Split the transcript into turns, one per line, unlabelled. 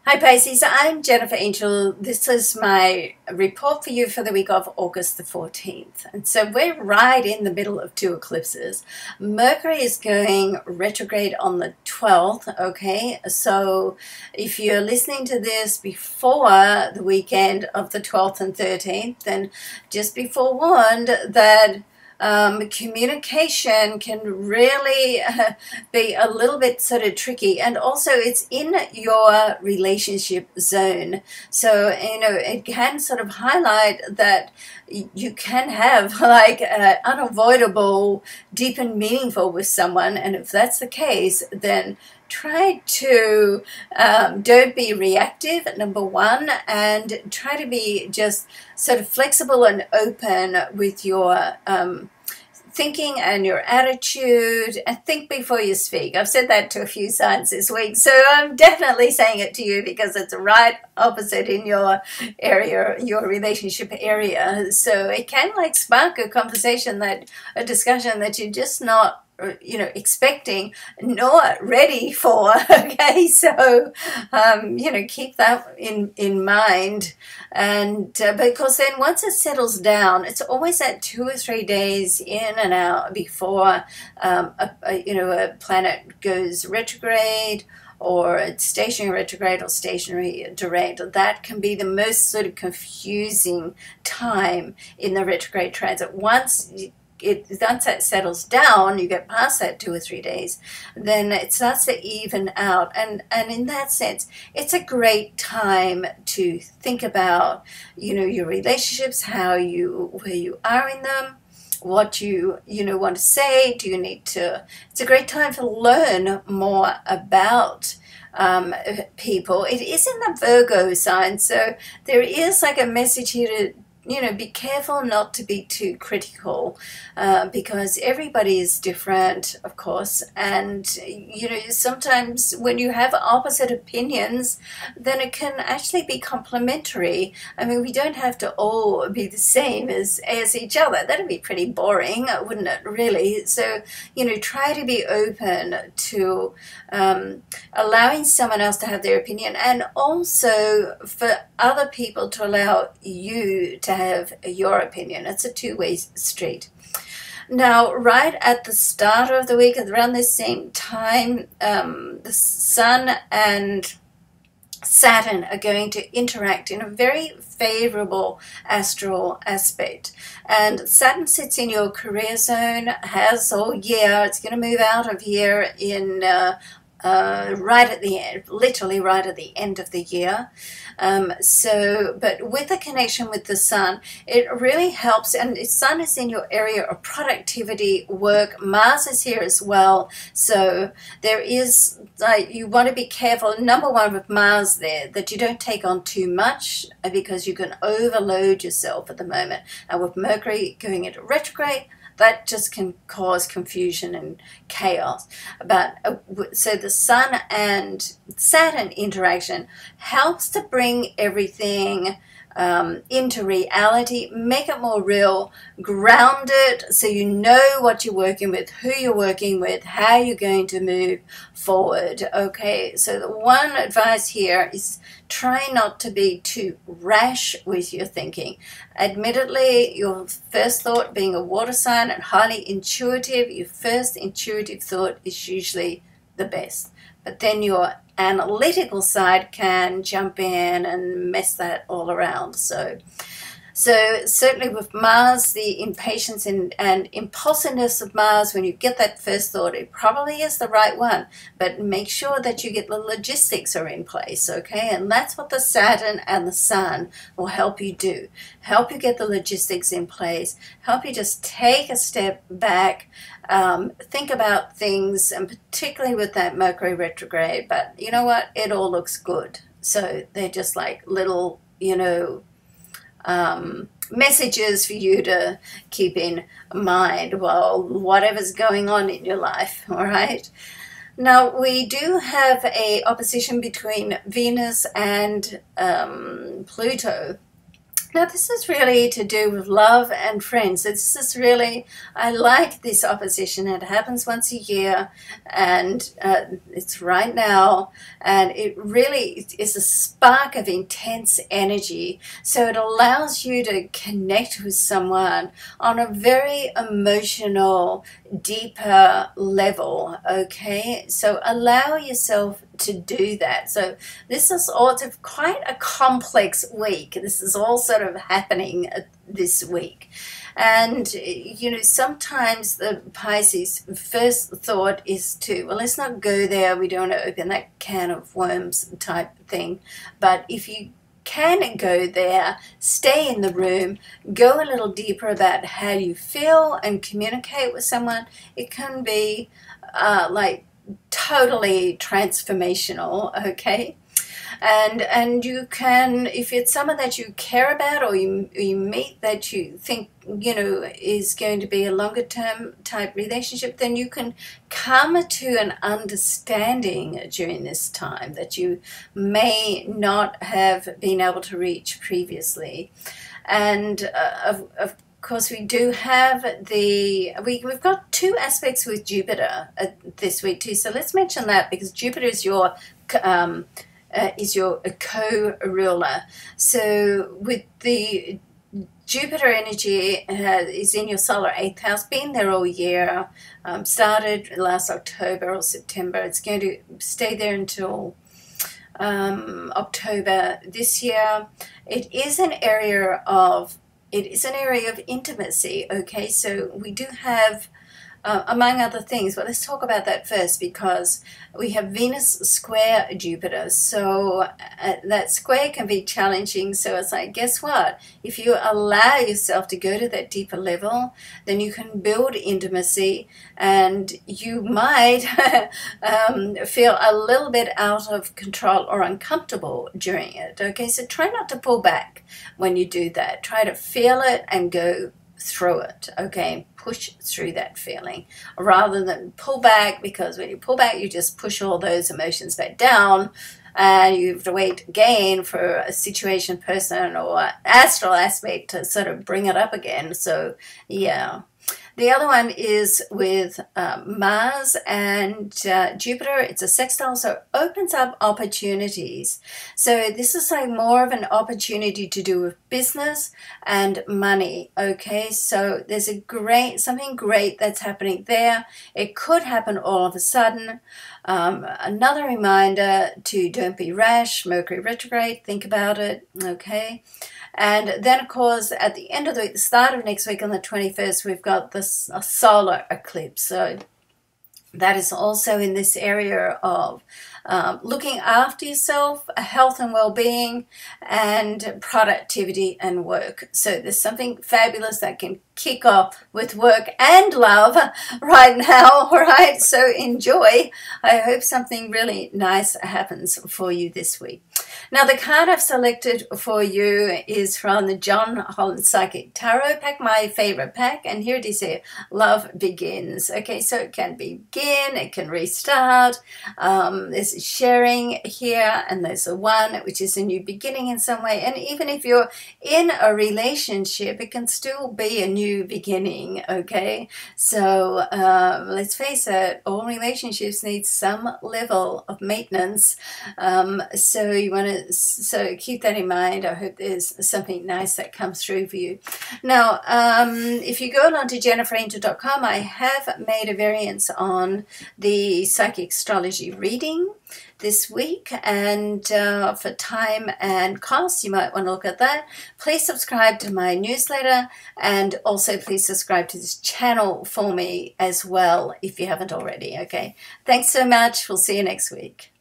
Hi Pisces, I'm Jennifer Angel. This is my report for you for the week of August the 14th. And so we're right in the middle of two eclipses. Mercury is going retrograde on the 12th, okay? So if you're listening to this before the weekend of the 12th and 13th, then just be forewarned that communication can really be a little bit sort of tricky, and also it's in your relationship zone, so it can sort of highlight that you can have like unavoidable deep and meaningful with someone, and if that's the case, then try to don't be reactive, number one, and try to be just sort of flexible and open with your thinking and your attitude, and think before you speak. I've said that to a few signs this week, so I'm definitely saying it to you because it's right opposite in your area, your relationship area. So it can like spark a conversation, a discussion that you're just not expecting, not ready for. Okay, so keep that in mind, and because then once it settles down, it's always that 2 or 3 days in and out before a planet goes retrograde, or it's stationary retrograde or stationary direct. That can be the most sort of confusing time in the retrograde transit. Once that settles down, you get past that 2 or 3 days, then it starts to even out, and in that sense, it's a great time to think about your relationships, where you are in them, what you want to say. Do you need to? It's a great time to learn more about people. It is in the Virgo sign, so there is like a message here to be careful not to be too critical, because everybody is different, of course, and sometimes when you have opposite opinions, then it can actually be complementary. I mean, we don't have to all be the same as each other. That'd be pretty boring, wouldn't it, really? So try to be open to allowing someone else to have their opinion, and also for other people to allow you to have your opinion. It's a two-way street. Now, right at the start of the week, around the same time, the Sun and Saturn are going to interact in a very favorable astral aspect. And Saturn sits in your career zone, has all year. It's going to move out of here in right at the end, literally right at the end of the year. But with the connection with the Sun, it really helps. And the Sun is in your area of productivity, work. Mars is here as well. So there is, you want to be careful, number one, with Mars there, that you don't take on too much, because you can overload yourself at the moment. And with Mercury going into retrograde, that just can cause confusion and chaos. But so the Sun and Saturn interaction helps to bring everything into reality, make it more real, ground it, so you know what you're working with, who you're working with, how you're going to move forward. Okay, so the one advice here is try not to be too rash with your thinking. Admittedly, your first thought, being a water sign and highly intuitive, your first intuitive thought is usually the best. But then your analytical side can jump in and mess that all around. So certainly with Mars, the impatience and impulsiveness of Mars, when you get that first thought, it probably is the right one. But make sure that you get the logistics are in place, okay? And that's what the Saturn and the Sun will help you do. Help you get the logistics in place. Help you just take a step back, think about things, and particularly with that Mercury retrograde. But you know what? It all looks good. So they're just like little, messages for you to keep in mind while whatever's going on in your life. All right. Now, we do have a opposition between Venus and Pluto. Now, this is really to do with love and friends. This is really, I like this opposition. It happens once a year, and it's right now, and it really is a spark of intense energy. So it allows you to connect with someone on a very emotional, deeper level, okay? So allow yourself to do that. So this is also quite a complex week. This is all sort of happening this week. And, you know, sometimes the Pisces first thought is to, well, let's not go there. We don't want to open that can of worms type thing. But if you can go there, stay in the room, go a little deeper about how you feel and communicate with someone, it can be like totally transformational, okay? And you can, if it's someone that you care about, or you meet that you think, you know, is going to be a longer term type relationship, then you can come to an understanding during this time that you may not have been able to reach previously. And of course, we do have we've got two aspects with Jupiter this week too. So let's mention that, because Jupiter is your co-ruler. So with the Jupiter energy is in your solar 8th house, been there all year, started last October or September. It's going to stay there until October this year. It is an area of intimacy, okay? So we do have, among other things, well, let's talk about that first, because we have Venus square Jupiter. So that square can be challenging. So it's like, guess what? If you allow yourself to go to that deeper level, then you can build intimacy, and you might feel a little bit out of control or uncomfortable during it, okay? So try not to pull back when you do that. Try to feel it and go through it, okay? Push through that feeling rather than pull back, because when you pull back, you just push all those emotions back down, and you have to wait again for a situation, person, or astral aspect to sort of bring it up again. So yeah. The other one is with Mars and Jupiter. It's a sextile, so it opens up opportunities. So this is like more of an opportunity to do with business and money, okay? So there's something great that's happening there. It could happen all of a sudden. Another reminder to don't be rash, Mercury retrograde, think about it, okay? And then, of course, at the end of the week, the start of next week on the 21st, we've got this solar eclipse. So that is also in this area of looking after yourself, health and well-being, and productivity and work. So there's something fabulous that can kick off with work and love right now, all right? So enjoy. I hope something really nice happens for you this week. Now, the card I've selected for you is from the John Holland Psychic Tarot pack, my favorite pack, and here it is here, Love Begins. Okay, so it can begin, it can restart, there's sharing here, and there's a one, which is a new beginning in some way, and even if you're in a relationship, it can still be a new beginning, okay? So let's face it, all relationships need some level of maintenance, so you want to keep that in mind. I hope there's something nice that comes through for you. Now, if you go on to jenniferangel.com, I have made a variance on the psychic astrology reading this week, and for time and cost, you might want to look at that. Please subscribe to my newsletter, and also please subscribe to this channel for me as well if you haven't already, okay? Thanks so much. We'll see you next week.